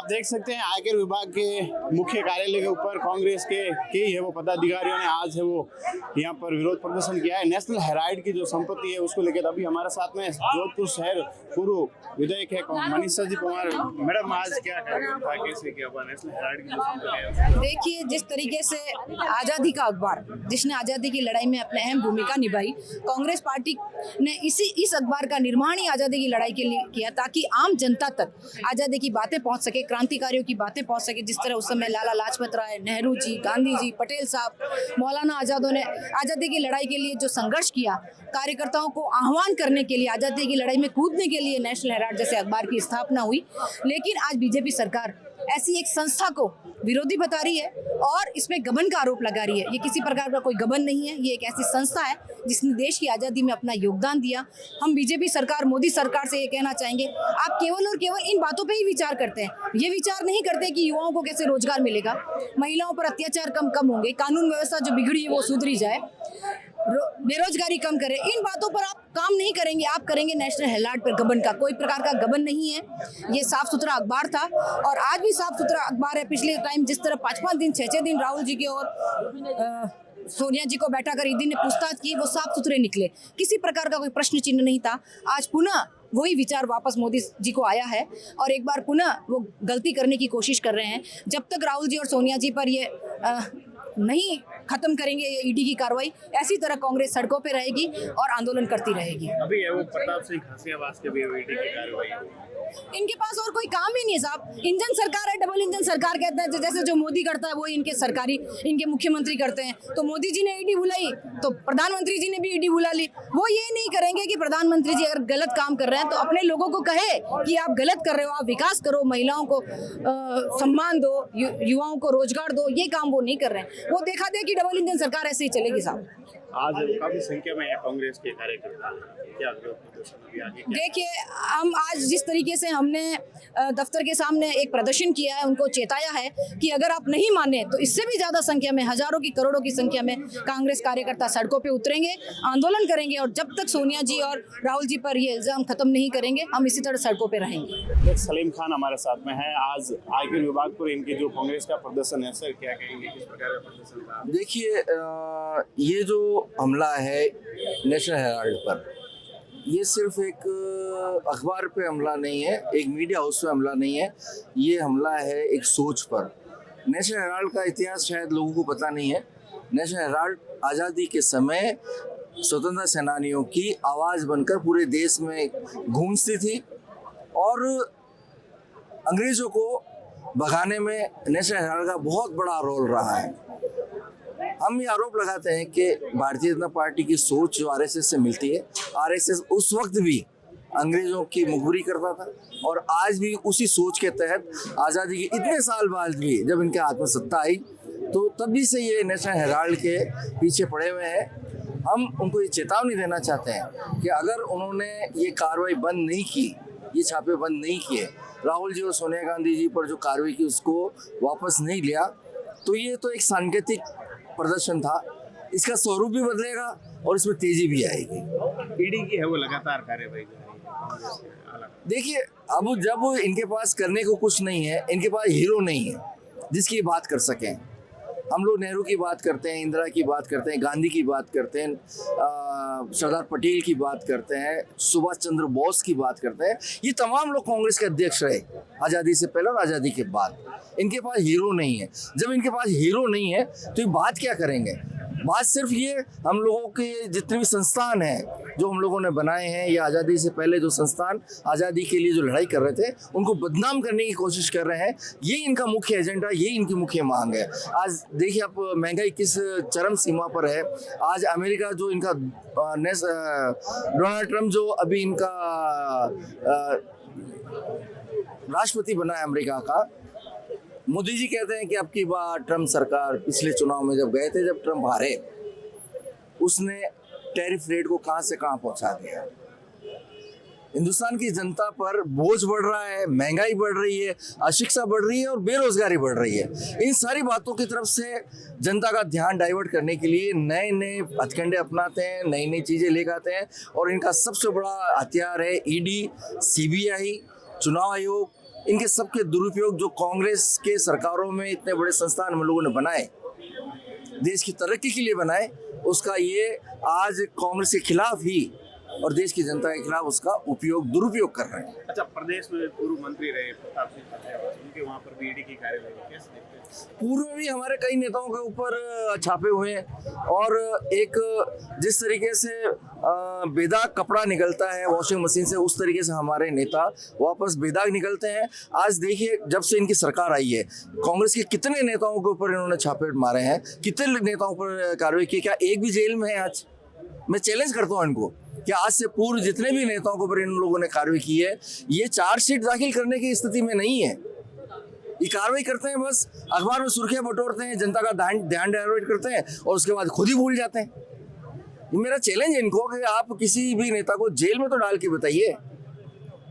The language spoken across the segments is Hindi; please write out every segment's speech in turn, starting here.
देख सकते हैं आयकर विभाग के मुख्य कार्यालय के ऊपर कांग्रेस के कई है वो पदाधिकारियों ने आज है वो यहाँ पर विरोध प्रदर्शन किया है। नेशनल हेराल्ड की जो संपत्ति है उसको लेकर अभी हमारे साथ में जोधपुर शहर पूर्व विधायक है मनीषा जी कुमार। मैडम आज क्या था, कैसे क्या हुआ नेशनल हेराल्ड की जो संपत्ति है? देखिए, जिस तरीके से आज़ादी का अखबार जिसने आज़ादी की लड़ाई में अपनी अहम भूमिका निभाई, कांग्रेस पार्टी ने इस अखबार का निर्माण ही आज़ादी की लड़ाई के लिए किया ताकि आम जनता तक आज़ादी की बातें पहुंच सके, क्रांतिकारियों की बातें पहुंच सके। जिस तरह उस समय लाला लाजपत राय, नेहरू जी, गांधी जी, पटेल साहब, मौलाना आज़ादों ने आज़ादी की लड़ाई के लिए जो संघर्ष किया, कार्यकर्ताओं को आह्वान करने के लिए, आज़ादी की लड़ाई में कूदने के लिए नेशनल हेराल्ड जैसे अखबार की स्थापना हुई। लेकिन आज बीजेपी सरकार ऐसी एक संस्था को विरोधी बता रही है और इसमें गबन का आरोप लगा रही है। ये किसी प्रकार का कोई गबन नहीं है, ये एक ऐसी संस्था है जिसने देश की आज़ादी में अपना योगदान दिया। हम बीजेपी सरकार, मोदी सरकार से ये कहना चाहेंगे, आप केवल और केवल इन बातों पे ही विचार करते हैं, ये विचार नहीं करते कि युवाओं को कैसे रोजगार मिलेगा, महिलाओं पर अत्याचार कम होंगे, कानून व्यवस्था जो बिगड़ी है वो सुधरी जाए, बेरोजगारी कम करे। इन बातों पर आप काम नहीं करेंगे, आप करेंगे नेशनल हेराल्ड पर गबन का। कोई प्रकार का गबन नहीं है, ये साफ सुथरा अखबार था और आज भी साफ सुथरा अखबार है। पिछले टाइम जिस तरह 5-5 दिन 6-6 दिन राहुल जी के और सोनिया जी को बैठा कर ईडी ने पूछताछ की, वो साफ सुथरे निकले, किसी प्रकार का कोई प्रश्न चिन्ह नहीं था। आज पुनः वही विचार वापस मोदी जी को आया है और एक बार पुनः वो गलती करने की कोशिश कर रहे हैं। जब तक राहुल जी और सोनिया जी पर ये नहीं खत्म करेंगे ये ईडी की कार्रवाई, ऐसी तरह कांग्रेस सड़कों पे रहेगी और आंदोलन करती रहेगी। अभी है वो प्रताप सिंह खासियाबाद के भी ईडी की कार्रवाई। इनके पास और कोई काम ही नहीं है साहब। इंजन सरकार है, डबल इंजन सरकार कहते हैं। जैसे जो मोदी करता है वो इनके मुख्यमंत्री करते हैं। तो मोदी जी ने ईडी बुलाई तो प्रधानमंत्री जी ने भी ईडी बुला ली। वो ये नहीं करेंगे कि प्रधानमंत्री जी अगर गलत काम कर रहे हैं तो अपने लोगों को कहे कि आप गलत कर रहे हो, आप विकास करो, महिलाओं को सम्मान दो, युवाओं को रोजगार दो। ये काम वो नहीं कर रहे हैं। वो देखा दे कि डबल इंजन सरकार ऐसे ही चलेगी साहब। आज काफी संख्या में है कांग्रेस के कार्यकर्ता, क्या देखिए, हम आज जिस तरीके से हमने दफ्तर के सामने एक प्रदर्शन किया है, उनको चेताया है कि अगर आप नहीं माने तो इससे भी ज्यादा संख्या में, हजारों की करोड़ों की संख्या में कांग्रेस कार्यकर्ता सड़कों पे उतरेंगे, आंदोलन करेंगे और जब तक सोनिया जी और राहुल जी पर ये इल्जाम खत्म नहीं करेंगे, हम इसी तरह सड़कों पे रहेंगे। सलीम खान हमारे साथ में है। आज आयकर विभाग पर इनके जो कांग्रेस का प्रदर्शन है, सर क्या कहेंगे, किस प्रकार का प्रदर्शन था? देखिए, ये जो हमला है नेशनल हेराल्ड पर, ये सिर्फ एक अखबार पे हमला नहीं है, एक मीडिया हाउस पे हमला नहीं है, ये हमला है एक सोच पर। नेशनल हेराल्ड का इतिहास शायद लोगों को पता नहीं है। नेशनल हेराल्ड आज़ादी के समय स्वतंत्रता सेनानियों की आवाज़ बनकर पूरे देश में गूंजती थी और अंग्रेज़ों को भगाने में नेशनल हेराल्ड का बहुत बड़ा रोल रहा है। हम ये आरोप लगाते हैं कि भारतीय जनता पार्टी की सोच जो आरएसएस से मिलती है, आरएसएस उस वक्त भी अंग्रेजों की मुखबिरी करता था और आज भी उसी सोच के तहत आज़ादी के इतने साल बाद भी जब इनके हाथ में सत्ता आई तो तभी से ये नेशनल हेराल्ड के पीछे पड़े हुए हैं। हम उनको ये चेतावनी देना चाहते हैं कि अगर उन्होंने ये कार्रवाई बंद नहीं की, ये छापे बंद नहीं किए, राहुल जी और सोनिया गांधी जी पर जो कार्रवाई की उसको वापस नहीं लिया, तो ये तो एक सांकेतिक प्रदर्शन था। इसका स्वरूप भी बदलेगा और इसमें तेजी भी आएगी। ईडी की है वो लगातार कार्रवाई। देखिए, अब जब इनके पास करने को कुछ नहीं है, इनके पास हीरो नहीं है जिसकी बात कर सकें। हम लोग नेहरू की बात करते हैं, इंदिरा की बात करते हैं, गांधी की बात करते हैं, सरदार पटेल की बात करते हैं, सुभाष चंद्र बोस की बात करते हैं। ये तमाम लोग कांग्रेस के अध्यक्ष रहे आज़ादी से पहले और आज़ादी के बाद। इनके पास हीरो नहीं है। जब इनके पास हीरो नहीं है तो ये बात क्या करेंगे? बात सिर्फ ये, हम लोगों के जितने भी संस्थान हैं जो हम लोगों ने बनाए हैं, या आज़ादी से पहले जो संस्थान आज़ादी के लिए जो लड़ाई कर रहे थे, उनको बदनाम करने की कोशिश कर रहे हैं। ये इनका मुख्य एजेंडा, ये इनकी मुख्य मांग है। आज देखिए आप, महंगाई किस चरम सीमा पर है। आज अमेरिका जो इनका डोनाल्ड ट्रम्प जो अभी इनका राष्ट्रपति बना है अमेरिका का, मोदी जी कहते हैं कि अब की बार ट्रम्प सरकार पिछले चुनाव में जब गए थे, जब ट्रम्प हारे, उसने टैरिफ रेट को कहां से कहां पहुंचा दिया। हिंदुस्तान की जनता पर बोझ बढ़ रहा है, महंगाई बढ़ रही है, अशिक्षा बढ़ रही है और बेरोजगारी बढ़ रही है। इन सारी बातों की तरफ से जनता का ध्यान डाइवर्ट करने के लिए नए नए हथकंडे अपनाते हैं, नई नई चीज़ें लेकर आते हैं और इनका सबसे बड़ा हथियार है ईडी, सीबीआई, चुनाव आयोग, इनके सबके दुरुपयोग जो कांग्रेस के सरकारों में इतने बड़े संस्थान हम लोगों ने बनाए, देश की तरक्की के लिए बनाए, उसका ये आज कांग्रेस के खिलाफ ही और देश की जनता के खिलाफ उसका उपयोग दुरुपयोग कर रहे हैं। अच्छा, प्रदेश में पूर्व मंत्री रहे प्रताप सिंह खाचरियावास, उनके वहाँ पर भी ईडी की कार्रवाई कैसे देखते हैं? पूर्व में भी हमारे कई नेताओं के ऊपर छापे हुए हैं और एक जिस तरीके से बेदाग कपड़ा निकलता है वॉशिंग मशीन से, उस तरीके से हमारे नेता वापस बेदाग निकलते हैं। आज देखिए, जब से इनकी सरकार आई है, कांग्रेस के कितने नेताओं के ऊपर इन्होंने छापे मारे हैं, कितने नेताओं पर कार्रवाई की, क्या एक भी जेल में है? आज मैं चैलेंज करता हूँ इनको कि आज से पूर्व जितने भी नेताओं के ऊपर इन लोगों ने कार्रवाई की है, ये चार्जशीट दाखिल करने की स्थिति में नहीं है। ये कार्रवाई करते हैं, बस अखबार में सुर्खियां बटोरते हैं, जनता का ध्यान डाइवर्ट करते हैं और उसके बाद खुद ही भूल जाते हैं। ये मेरा चैलेंज है इनको कि आप किसी भी नेता को जेल में तो डाल के बताइए।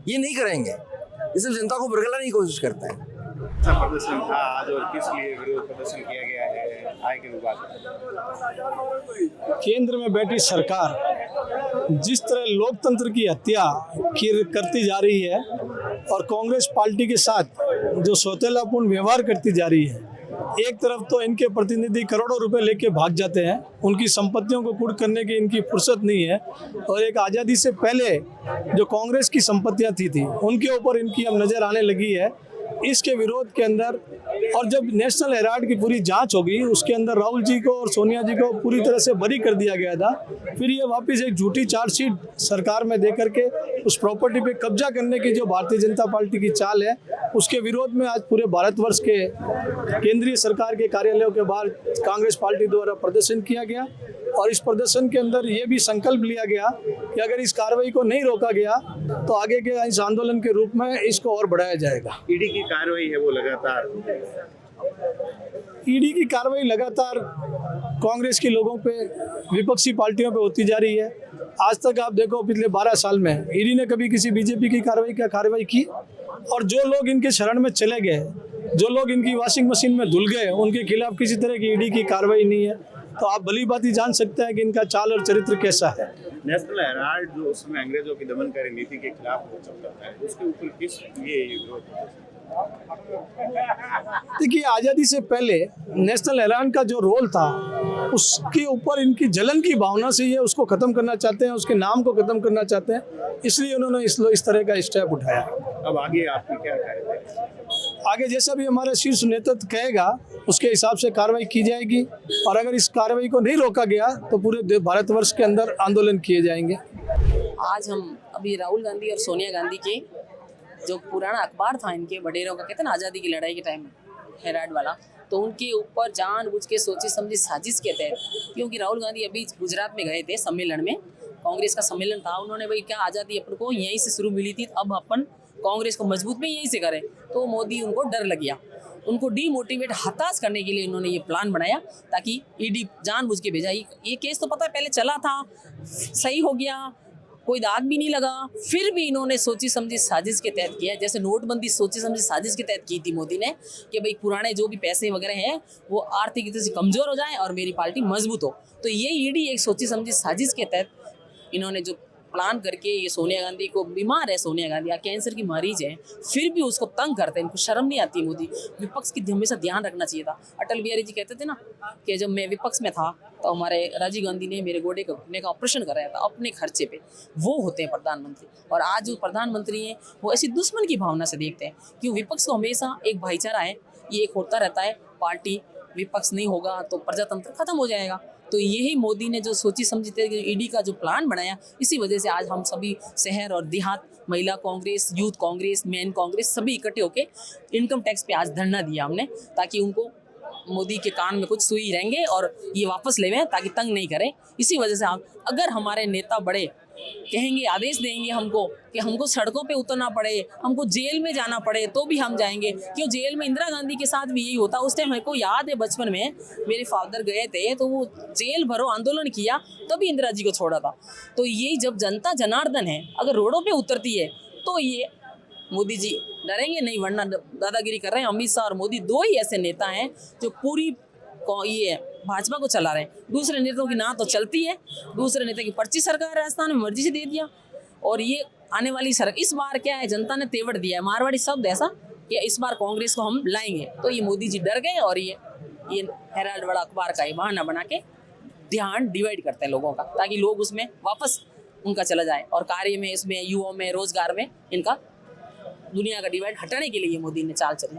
ये नहीं करेंगे, ये सिर्फ जनता को बरगलाने की कोशिश करते हैं। अच्छा, प्रदर्शन था आज और किस लिए विरोध प्रदर्शन किया गया है आय के विभाग? केंद्र में बैठी सरकार जिस तरह लोकतंत्र की हत्या करती जा रही है और कांग्रेस पार्टी के साथ जो सौतेलापूर्ण व्यवहार करती जा रही है, एक तरफ तो इनके प्रतिनिधि करोड़ों रुपए लेके भाग जाते हैं, उनकी संपत्तियों को कुर्क करने की इनकी फुर्सत नहीं है, और एक आज़ादी से पहले जो कांग्रेस की संपत्तियां थी उनके ऊपर इनकी अब नज़र आने लगी है। इसके विरोध के अंदर, और जब नेशनल हेराल्ड की पूरी जांच होगी, उसके अंदर राहुल जी को और सोनिया जी को पूरी तरह से बरी कर दिया गया था, फिर ये वापस एक झूठी चार्जशीट सरकार में दे करके उस प्रॉपर्टी पे कब्जा करने की जो भारतीय जनता पार्टी की चाल है, उसके विरोध में आज पूरे भारतवर्ष के केंद्रीय सरकार के कार्यालयों के बाहर कांग्रेस पार्टी द्वारा प्रदर्शन किया गया। और इस प्रदर्शन के अंदर ये भी संकल्प लिया गया कि अगर इस कार्रवाई को नहीं रोका गया तो आगे के इस आंदोलन के रूप में इसको और बढ़ाया जाएगा। ईडी की कार्रवाई है वो लगातार, ईडी की कार्रवाई लगातार कांग्रेस के लोगों पे, विपक्षी पार्टियों पे होती जा रही है। आज तक आप देखो, पिछले 12 साल में ईडी ने कभी किसी बीजेपी की कार्रवाई की? और जो लोग इनके शरण में चले गए, जो लोग इनकी वॉशिंग मशीन में धुल गए, उनके खिलाफ किसी तरह की ईडी की कार्रवाई नहीं है। तो आप भली बात ही जान सकते हैं कि इनका चाल और चरित्र कैसा है। नेशनल हेराल्ड जो उसमें अंग्रेजों की दमनकारी नीति के खिलाफ वो चल रहा है, उसके ऊपर किस लिए ये विरोध? देखिए, आज़ादी से पहले नेशनल हेराल्ड का जो रोल था, उसके ऊपर इनकी जलन की भावना से ये उसको ख़त्म करना चाहते हैं, उसके नाम को ख़त्म करना चाहते हैं, इसलिए उन्होंने इस तरह का स्टेप उठाया। अब आगे आपकी क्या कार्रवाई? आगे जैसा भी हमारा शीर्ष नेतृत्व कहेगा उसके हिसाब से कार्रवाई की जाएगी, और अगर इस कार्रवाई को नहीं रोका गया तो पूरे भारतवर्ष के अंदर आंदोलन किए जाएंगे। आज हम अभी राहुल गांधी और सोनिया गांधी के जो पुराना अखबार था इनके वडेरों का, कहते हैं ना आज़ादी की लड़ाई के टाइम में हेराल्ड वाला, तो उनके ऊपर जानबूझ के सोची समझी साजिश के तहत, क्योंकि राहुल गांधी अभी गुजरात में गए थे सम्मेलन में, कांग्रेस का सम्मेलन था, उन्होंने भाई क्या आज़ादी अपन को यहीं से शुरू मिली थी, अब अपन कांग्रेस को मजबूत में यहीं से करें, तो मोदी उनको डर लग गया, उनको डीमोटिवेट, हताश करने के लिए उन्होंने ये प्लान बनाया ताकि ईडी जानबूझ के भेजा। ये केस तो पता है पहले चला था, सही हो गया, कोई दाग भी नहीं लगा, फिर भी इन्होंने सोची समझी साजिश के तहत किया। जैसे नोटबंदी सोची समझी साजिश के तहत की थी मोदी ने कि भाई पुराने जो भी पैसे वगैरह हैं वो आर्थिक रीति से कमज़ोर हो जाएं और मेरी पार्टी मजबूत हो। तो ये ईडी एक सोची समझी साजिश के तहत इन्होंने जो प्लान करके, ये सोनिया गांधी को, बीमार है सोनिया गांधी, या कैंसर की मरीज है, फिर भी उसको तंग करते हैं, इनको शर्म नहीं आती। मोदी विपक्ष की हमेशा ध्यान रखना चाहिए था। अटल बिहारी जी कहते थे ना कि जब मैं विपक्ष में था तो हमारे राजीव गांधी ने मेरे गोडे घुटने का ऑपरेशन कराया था अपने खर्चे पे। वो होते हैं प्रधानमंत्री, और आज जो प्रधानमंत्री हैं वो ऐसी दुश्मन की भावना से देखते हैं। क्यों? विपक्ष को हमेशा एक भाईचारा है, ये एक होता रहता है, पार्टी विपक्ष नहीं होगा तो प्रजातंत्र खत्म हो जाएगा। तो यही मोदी ने जो सोची समझी ईडी का जो प्लान बनाया, इसी वजह से आज हम सभी शहर और देहात, महिला कांग्रेस, यूथ कांग्रेस, मैन कांग्रेस सभी इकट्ठे होके इनकम टैक्स पे आज धरना दिया हमने, ताकि उनको मोदी के कान में कुछ सुई रहेंगे और ये वापस लेवें, ताकि तंग नहीं करें। इसी वजह से हम, अगर हमारे नेता बड़े कहेंगे, आदेश देंगे हमको कि हमको सड़कों पे उतरना पड़े, हमको जेल में जाना पड़े, तो भी हम जाएंगे। क्यों? जेल में इंदिरा गांधी के साथ भी यही होता। उस टाइम मेरे को याद है, बचपन में मेरे फादर गए थे तो वो जेल भरो आंदोलन किया, तभी इंदिरा जी को छोड़ा था। तो ये जब जनता जनार्दन है, अगर रोडों पे उतरती है तो ये मोदी जी डरेंगे नहीं, वरना दादागिरी कर रहे हैं। अमित शाह और मोदी दो ही ऐसे नेता हैं जो पूरी ये भाजपा को चला रहे हैं। दूसरे नेताओं की ना तो चलती है, दूसरे नेता की पर्ची सरकार राजस्थान में मर्जी से दे दिया, और ये आने वाली इस बार क्या है, जनता ने तेवर दिया है, मारवाड़ी शब्द ऐसा कि इस बार कांग्रेस को हम लाएंगे। तो ये मोदी जी डर गए और ये हेराल्ड वाला अखबार का ये बहाना बना के ध्यान डिवाइड करते हैं लोगों का, ताकि लोग उसमें वापस उनका चला जाए और कार्य में, इसमें, युवाओं में, रोजगार में इनका दुनिया का डिवाइड हटाने के लिए ये मोदी ने चाल चली।